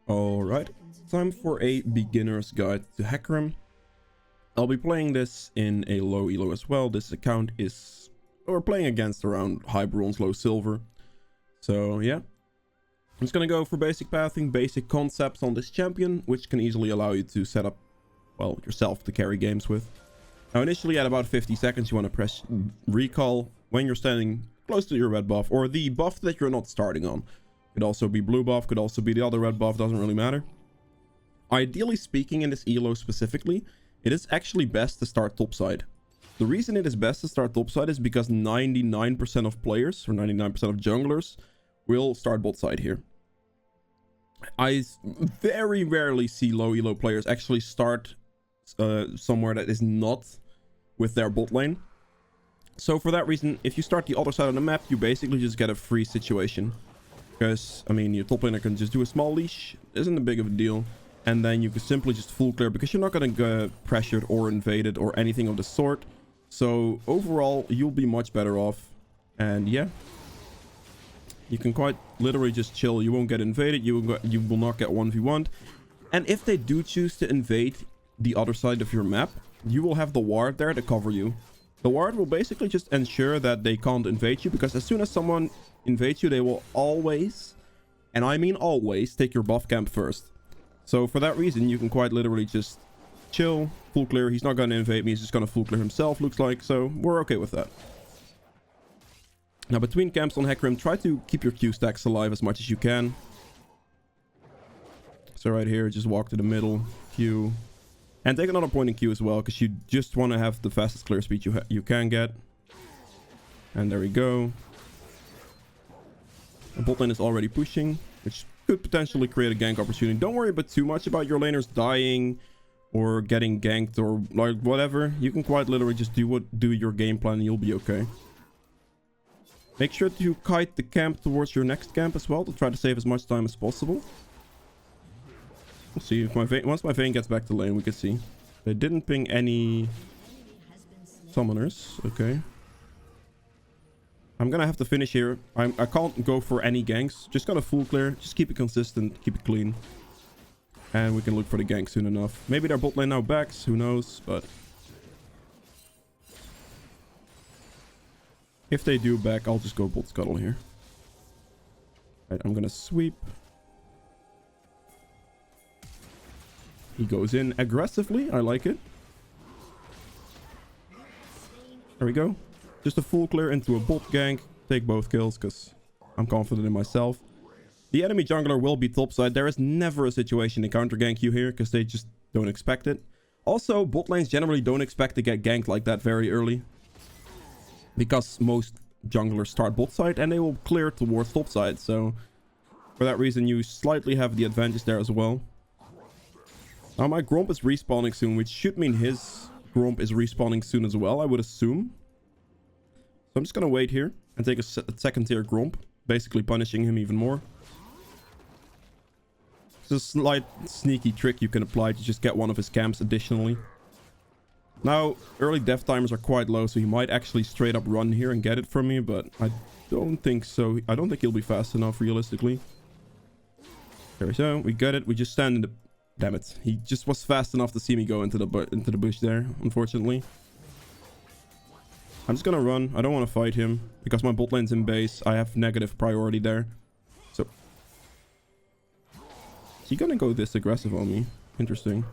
Alright, time for a beginner's guide to Hecarim. I'll be playing this in a low elo as well. This account is... we're playing against around high bronze, low silver. So yeah. I'm just gonna go for basic pathing, basic concepts on this champion, which can easily allow you to set up, well, yourself to carry games with. Now initially at about 50 seconds you want to press recall when you're standing close to your red buff, or the buff that you're not starting on. Could also be blue buff, could also be the other red buff, doesn't really matter. Ideally speaking, in this elo specifically, it is actually best to start topside. The reason it is best to start topside is because 99% of players, or 99% of junglers, will start bot side here. I very rarely see low elo players actually start somewhere that is not with their bot lane. So for that reason, if you start the other side of the map, you basically just get a free situation. Because, I mean, your top laner can just do a small leash, isn't a big of a deal. And then you can simply just full clear, because you're not going to get pressured or invaded or anything of the sort. So overall, you'll be much better off. And yeah, you can quite literally just chill. You won't get invaded, you will not get 1v1'd. And if they do choose to invade the other side of your map, you will have the ward there to cover you. The ward will basically just ensure that they can't invade you, because as soon as someone invades you, they will always, and I mean always, take your buff camp first. So for that reason, you can quite literally just chill, full clear. He's not going to invade me, he's just going to full clear himself, looks like, so we're okay with that. Now between camps on Hecarim, try to keep your Q stacks alive as much as you can. So right here, just walk to the middle, Q. And take another point in Q as well, because you just want to have the fastest clear speed you can get. And there we go. The bot lane is already pushing, which could potentially create a gank opportunity. Don't worry too much about your laners dying or getting ganked or like whatever. You can quite literally just do your game plan and you'll be okay. Make sure to kite the camp towards your next camp as well to try to save as much time as possible. We'll see if once my Vayne gets back to lane, we can see. They didn't ping any summoners. Okay. I'm gonna have to finish here. I can't go for any ganks. Just gonna full clear. Just keep it consistent. Keep it clean. And we can look for the gank soon enough. Maybe their bot lane now backs. Who knows? But if they do back, I'll just go bot scuttle here. Right, I'm gonna sweep. He goes in aggressively. I like it. There we go. Just a full clear into a bot gank. Take both kills because I'm confident in myself. The enemy jungler will be topside. There is never a situation to counter gank you here because they just don't expect it. Also, bot lanes generally don't expect to get ganked like that very early. Because most junglers start bot side and they will clear towards topside. So for that reason, you slightly have the advantage there as well. Now my Gromp is respawning soon, which should mean his Gromp is respawning soon as well, I would assume. So I'm just gonna wait here and take a second tier Gromp, basically punishing him even more. It's a slight sneaky trick you can apply to just get one of his camps additionally. Now, early death timers are quite low, so he might actually straight up run here and get it from me, but I don't think so. I don't think he'll be fast enough, realistically. There we go, we got it. We just stand in the... Damn it. He just was fast enough to see me go into the bush there, unfortunately. I'm just gonna run. I don't want to fight him because my bot lane's in base. I have negative priority there. So is he gonna go this aggressive on me? Interesting.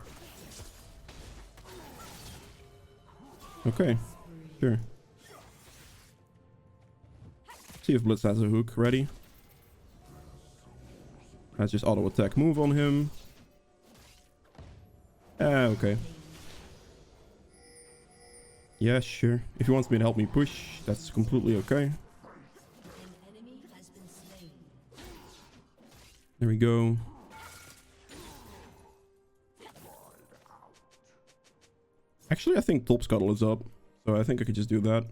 Okay, sure. See if Blitz has a hook ready. Let's just auto attack move on him. Okay. Yeah, sure. If he wants me to help me push, that's completely okay. There we go. Actually, I think top scuttle is up, so I think I could just do that.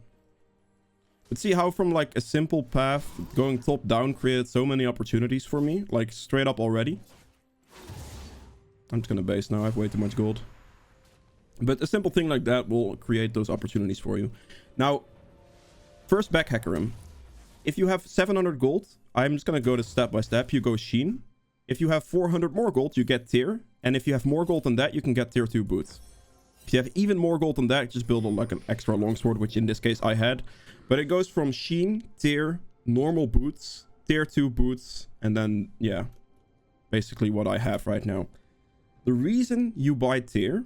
But see how from like a simple path going top down created so many opportunities for me, like straight up already. I'm just gonna base now. I have way too much gold. But a simple thing like that will create those opportunities for you. Now, first back Hecarim. If you have 700 gold, I'm just gonna go to step by step. You go Sheen. If you have 400 more gold, you get tier. And if you have more gold than that, you can get tier 2 boots. If you have even more gold than that, just build like an extra longsword, which in this case I had. But it goes from sheen, tier, normal boots, tier 2 boots, and then, yeah, basically what I have right now. The reason you buy tier,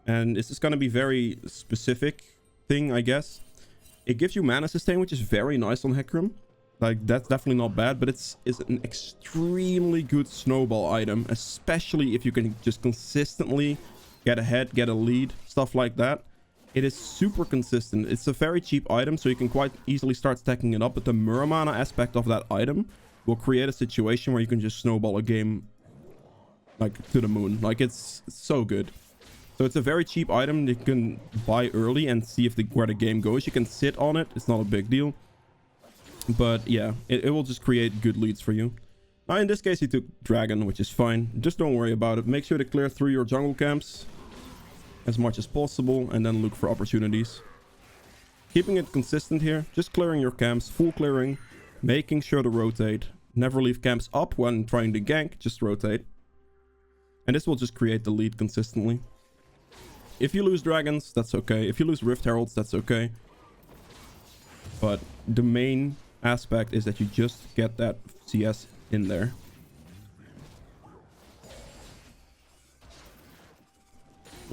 and this is going to be very specific thing, I guess. It gives you mana sustain, which is very nice on Hecarim. Like, that's definitely not bad, but it's an extremely good snowball item, especially if you can just consistently get ahead, get a lead, stuff like that. It is super consistent. It's a very cheap item, so you can quite easily start stacking it up, but the Muramana aspect of that item will create a situation where you can just snowball a game like to the moon. Like, it's so good. So it's a very cheap item you can buy early and see if where the game goes. You can sit on it. It's not a big deal. But yeah, it will just create good leads for you. Now in this case he took Dragon, which is fine. Just don't worry about it. Make sure to clear through your jungle camps as much as possible and then look for opportunities. Keeping it consistent here. Just clearing your camps. Full clearing. Making sure to rotate. Never leave camps up when trying to gank. Just rotate. And this will just create the lead consistently. If you lose dragons, that's okay. If you lose Rift Heralds, that's okay. But the main aspect is that you just get that CS in there.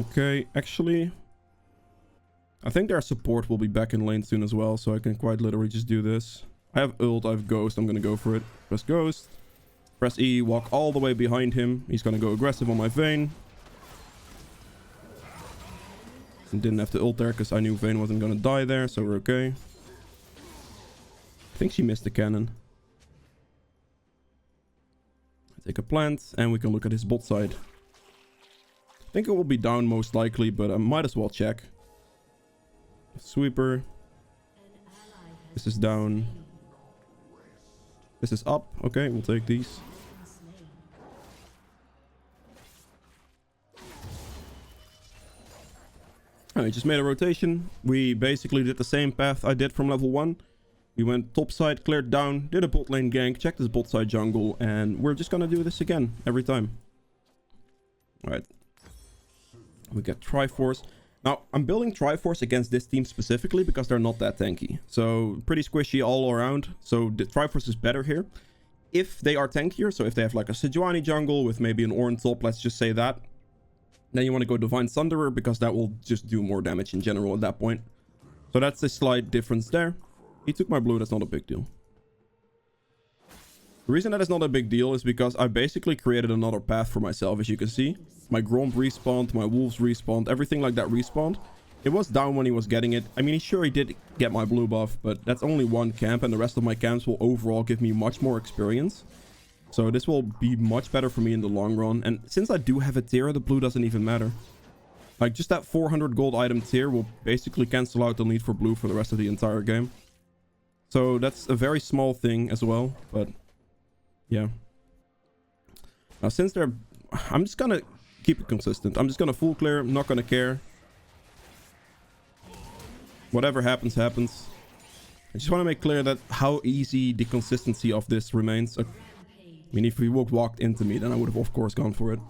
Okay, actually, I think their support will be back in lane soon as well, so I can quite literally just do this. I have ult, I have ghost, I'm gonna go for it. Press ghost. Press E, walk all the way behind him. He's gonna go aggressive on my Vayne. And didn't have to ult there because I knew Vayne wasn't gonna die there, so we're okay. I think she missed the cannon. Take a plant and we can look at his bot side. I think it will be down most likely, but I might as well check. Sweeper. This is down. This is up. Okay, we'll take these. I just made a rotation. We basically did the same path I did from level 1. We went top side, cleared down, did a bot lane gank, checked his bot side jungle, and we're just gonna do this again every time. Alright. We get Triforce. Now, I'm building Triforce against this team specifically because they're not that tanky. So, pretty squishy all around. So, the Triforce is better here. If they are tankier, so if they have like a Sejuani jungle with maybe an Ornn top, let's just say that. Then you want to go Divine Thunderer because that will just do more damage in general at that point. So that's a slight difference there. He took my blue, that's not a big deal. The reason that is not a big deal is because I basically created another path for myself, as you can see. My Gromp respawned, my Wolves respawned, everything like that respawned. It was down when he was getting it. I mean, sure he did get my blue buff, but that's only one camp and the rest of my camps will overall give me much more experience. So this will be much better for me in the long run. And since I do have a tier, the blue doesn't even matter. Like, just that 400 gold item tier will basically cancel out the need for blue for the rest of the entire game. So that's a very small thing as well, but yeah. Now since they're... I'm just gonna keep it consistent. I'm just gonna full clear, I'm not gonna care. Whatever happens, happens. I just want to make clear that how easy the consistency of this remains. I mean, if he walked into me, then I would have of course gone for it.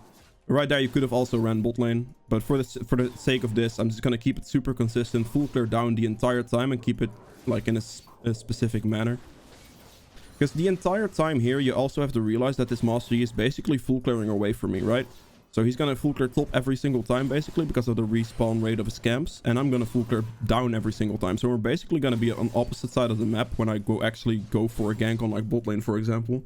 Right there, you could have also ran bot lane. But for the sake of this, I'm just gonna keep it super consistent, full clear down the entire time and keep it like in a specific manner. Because the entire time here, you also have to realize that this Master Yi is basically full clearing away from me, right? So he's gonna full clear top every single time, basically, because of the respawn rate of his camps. And I'm gonna full clear down every single time. So we're basically gonna be on opposite side of the map when I actually go for a gank on like bot lane, for example.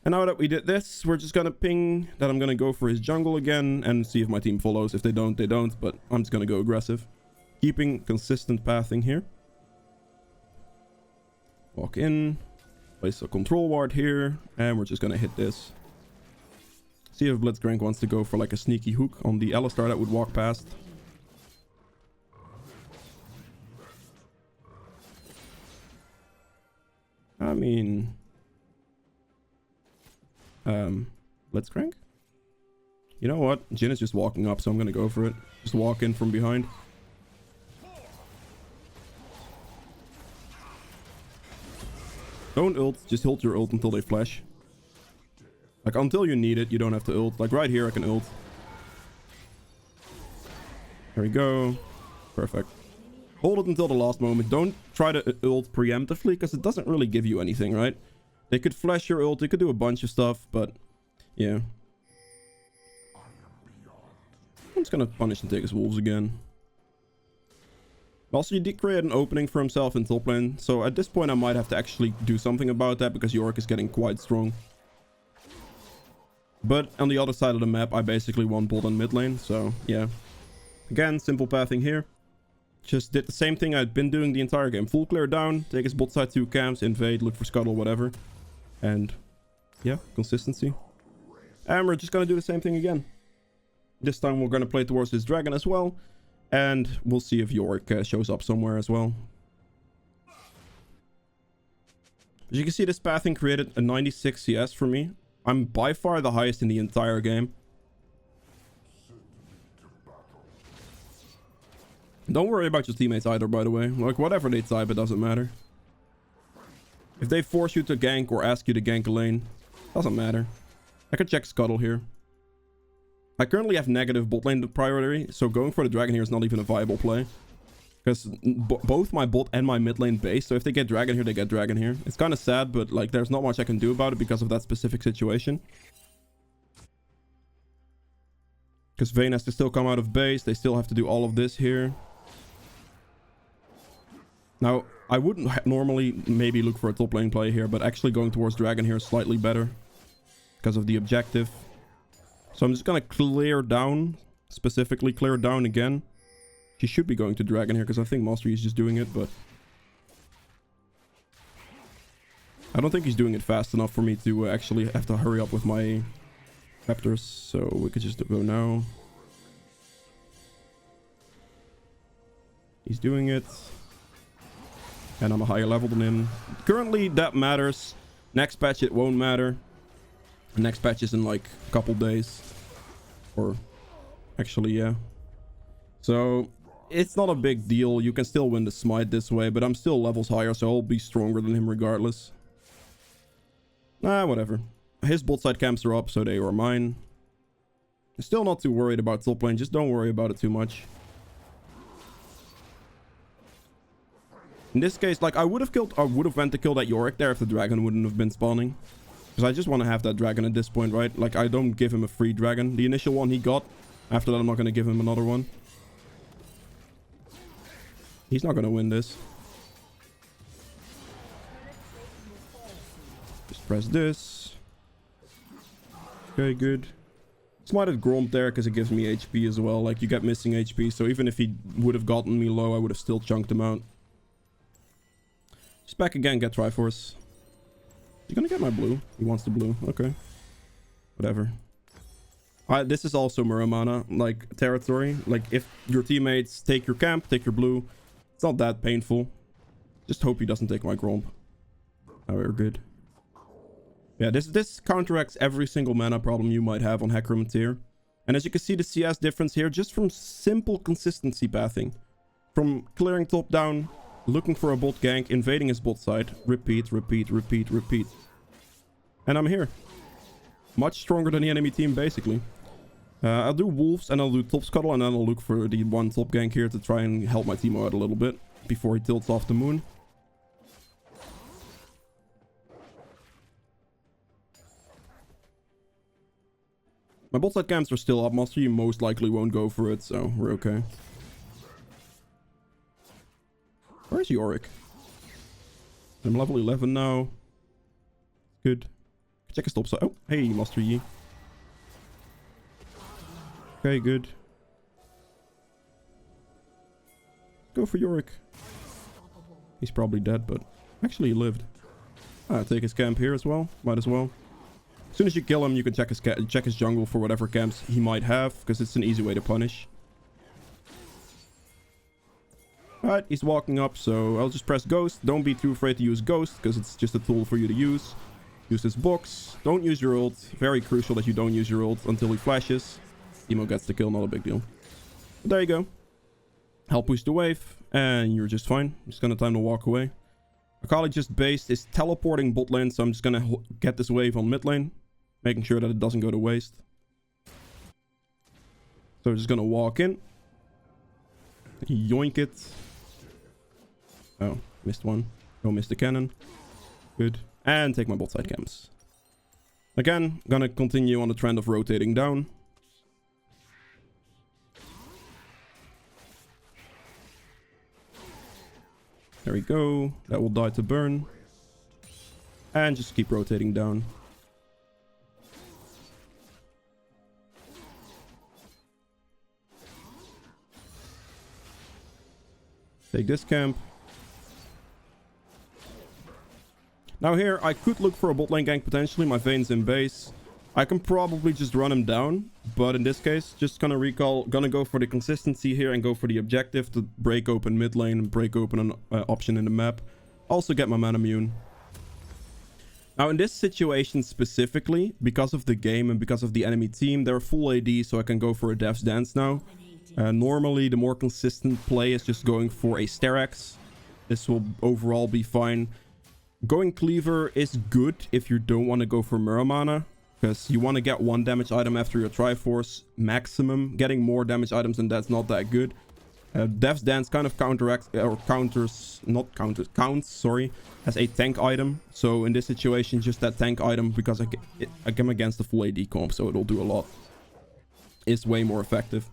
And now that we did this, we're just gonna ping that I'm gonna go for his jungle again and see if my team follows. If they don't, they don't. But I'm just gonna go aggressive. Keeping consistent pathing here. Walk in. Place a control ward here. And we're just gonna hit this. See if Blitzcrank wants to go for like a sneaky hook on the Alistar that would walk past. I mean... Blitzcrank? You know what? Jhin is just walking up, so I'm gonna go for it. Just walk in from behind. Don't ult, just hold your ult until they flash. Like, until you need it, you don't have to ult. Like, right here, I can ult. There we go. Perfect. Hold it until the last moment. Don't try to ult preemptively, because it doesn't really give you anything, right? They could flash your ult, they could do a bunch of stuff, but yeah. I'm just gonna punish and take his wolves again. Also, he did create an opening for himself in top lane, so at this point I might have to actually do something about that, because Yorick is getting quite strong. But on the other side of the map, I basically won bot and mid lane, so yeah. Again, simple pathing here. Just did the same thing I'd been doing the entire game. Full clear down, take his bot side 2 camps, invade, look for scuttle, whatever. And yeah, consistency. And we're just gonna do the same thing again. This time we're gonna play towards this dragon as well. And we'll see if Yorick shows up somewhere as well. As you can see, this pathing created a 96 CS for me. I'm by far the highest in the entire game. Don't worry about your teammates either, by the way. Like, whatever they type, it doesn't matter. If they force you to gank or ask you to gank a lane, doesn't matter. I could check scuttle here. I currently have negative bot lane priority, so going for the dragon here is not even a viable play. Because both my bot and my mid lane base, so if they get dragon here, they get dragon here. It's kind of sad, but like there's not much I can do about it because of that specific situation. Because Vayne has to still come out of base, they still have to do all of this here. Now, I wouldn't normally maybe look for a top lane play here, but actually going towards dragon here is slightly better. Because of the objective. So I'm just gonna clear down, specifically clear down again. He should be going to dragon here, because I think Mastery is just doing it, but I don't think he's doing it fast enough for me to actually have to hurry up with my raptors, so we could just go now. He's doing it. And I'm a higher level than him. Currently, that matters. Next patch, it won't matter. Next patch is in like a couple days. Or actually, yeah. So it's not a big deal. You can still win the smite this way, but I'm still levels higher, so I'll be stronger than him regardless. Whatever. His bot side camps are up, so they are mine. Still not too worried about top lane. Just don't worry about it too much. In this case, like, I would have went to kill that Yorick there if the dragon wouldn't have been spawning. Because I just want to have that dragon at this point, right? Like, I don't give him a free dragon. The initial one he got. After that, I'm not going to give him another one. He's not going to win this. Just press this. Okay, good. Smited Gromp there because it gives me HP as well. Like, you get missing HP. So even if he would have gotten me low, I would have still chunked him out. Just back again, get Triforce. He's gonna get my blue. He wants the blue. Okay. Whatever. This is also Muramana, like, territory. Like, if your teammates take your camp, take your blue, it's not that painful. Just hope he doesn't take my Gromp. Oh, we're good. Yeah, this counteracts every single mana problem you might have on Hecarim tier. And as you can see, the CS difference here, just from simple consistency pathing. From clearing top down, looking for a bot gank, invading his bot side. Repeat, repeat, repeat, repeat. And I'm here. Much stronger than the enemy team, basically. I'll do wolves and I'll do top scuttle, and then I'll look for the one top gank here to try and help my team out a little bit before he tilts off the moon. My bot side camps are still up. Master, you most likely won't go for it, so we're okay. Where's Yorick? I'm level 11 now. Good. Check his top side. Oh, hey, Master Yi. Okay, good. Go for Yorick. He's probably dead, but actually he lived. Take his camp here as well. Might as well. As soon as you kill him, you can check his jungle for whatever camps he might have, because it's an easy way to punish. Alright, he's walking up, so I'll just press Ghost. Don't be too afraid to use Ghost, because it's just a tool for you to use. Use this box. Don't use your ult. Very crucial that you don't use your ult until he flashes. Emo gets the kill, not a big deal. But there you go. Help push the wave, and you're just fine. Just gonna time to walk away. Akali just based is teleporting bot lane, so I'm just gonna get this wave on mid lane. making sure that it doesn't go to waste. So we're just gonna walk in. Yoink it. Oh, missed one. Oh, missed the cannon. Good. And take my bot side camps. Again, gonna continue on the trend of rotating down. There we go. That will die to burn. And just keep rotating down. Take this camp. Now here, I could look for a bot lane gank potentially. My Vayne's in base. I can probably just run him down. But in this case, just gonna go for the consistency here and go for the objective to break open mid lane and break open an option in the map. Also get my man immune. Now in this situation specifically, because of the game and because of the enemy team, they're full AD, so I can go for a Death's Dance now. Normally, the more consistent play is just going for a Sterak's. This will overall be fine. Going Cleaver is good if you don't want to go for Muramana, because you want to get 1 damage item after your Triforce maximum. Getting more damage items than that's not that good. Death's Dance kind of counts, sorry, as a tank item. So in this situation, just that tank item, because I come against the full AD comp, so it'll do a lot. It's way more effective.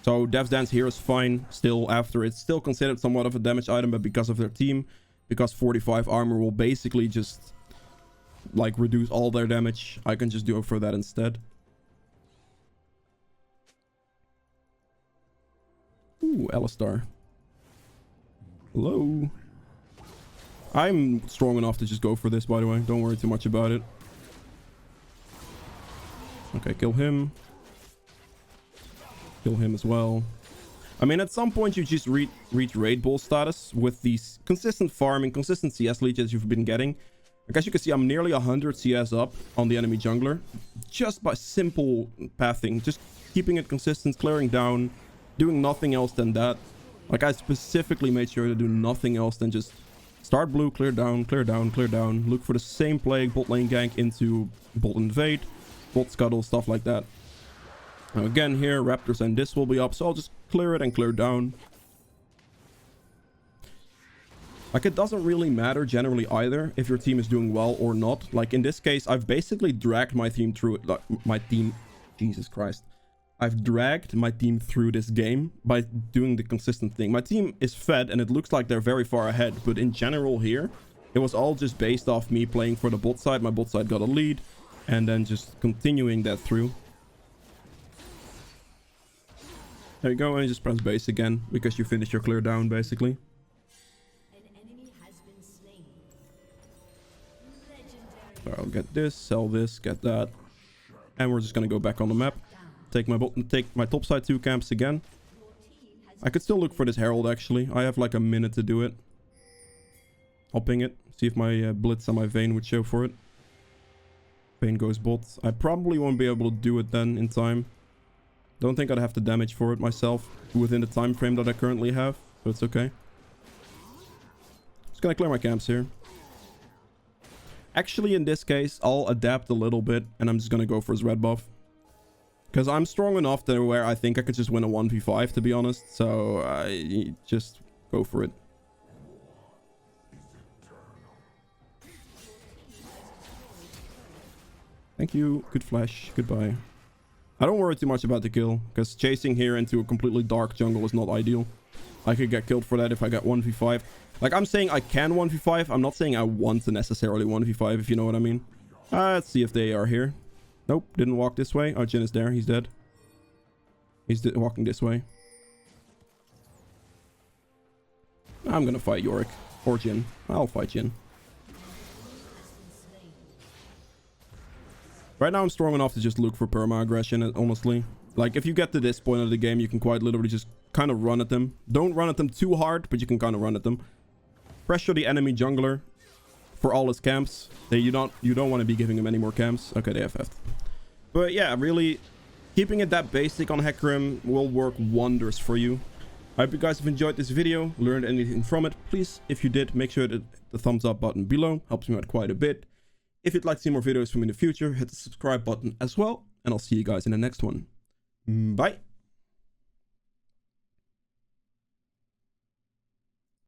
So Death's Dance here is fine still after. It's still considered somewhat of a damage item, but because of their team, because 45 armor will basically just like reduce all their damage, I can just do it for that instead. Ooh, Alistar. Hello. I'm strong enough to just go for this, by the way. Don't worry too much about it. Okay, kill him. Kill him as well. I mean, at some point you just reach raid bull status with these consistent farming, consistent CS leeches you've been getting. Like, as you can see, I'm nearly 100 CS up on the enemy jungler. Just by simple pathing. Just keeping it consistent, clearing down, doing nothing else than that. Like, I specifically made sure to do nothing else than just start blue, clear down, clear down, clear down. Look for the same play, bot lane gank into bot invade, bot scuttle, stuff like that. Now again here, Raptors and this will be up, so I'll just clear it and clear down. Like, it doesn't really matter generally either if your team is doing well or not. Like in this case, I've basically dragged my team through it. Like, Jesus Christ. I've dragged my team through this game by doing the consistent thing. My team is fed and it looks like they're very far ahead, but in general here, it was all just based off me playing for the bot side. My bot side got a lead and then just continuing that through. There you go, and you just press base again because you finish your clear down basically. So I'll get this, sell this, get that, and we're just gonna go back on the map. Take my top side 2 camps again. I could still look for this herald actually. I have like a minute to do it. I'll ping it, see if my blitz and my Vayne would show for it. Vayne goes bot. I probably won't be able to do it then in time. Don't think I'd have the damage for it myself within the time frame that I currently have, so it's okay. Just gonna clear my camps here. Actually, in this case, I'll adapt a little bit and I'm just gonna go for his red buff. Because I'm strong enough to where I think I could just win a 1v5, to be honest. So I just go for it. Thank you. Good flash. Goodbye. I don't worry too much about the kill, because chasing here into a completely dark jungle is not ideal. I could get killed for that if I got 1v5. Like, I'm saying I can 1v5. I'm not saying I want to necessarily 1v5, if you know what I mean. Let's see if they are here. Nope, didn't walk this way. Oh, Jhin is there. He's dead. He's walking this way. I'm gonna fight Yorick. Or Jhin. I'll fight Jhin. Right now I'm strong enough to just look for perma aggression, honestly. Like, if you get to this point of the game, you can quite literally just kind of run at them. Don't run at them too hard, but you can kind of run at them. Pressure the enemy jungler for all his camps. You don't want to be giving him any more camps. Okay, they FF'd. But yeah, really, keeping it that basic on Hecarim will work wonders for you. I hope you guys have enjoyed this video, learned anything from it. Please, if you did, make sure to hit the thumbs up button below. Helps me out quite a bit. If you'd like to see more videos from me in the future, hit the subscribe button as well, and I'll see you guys in the next one. Bye!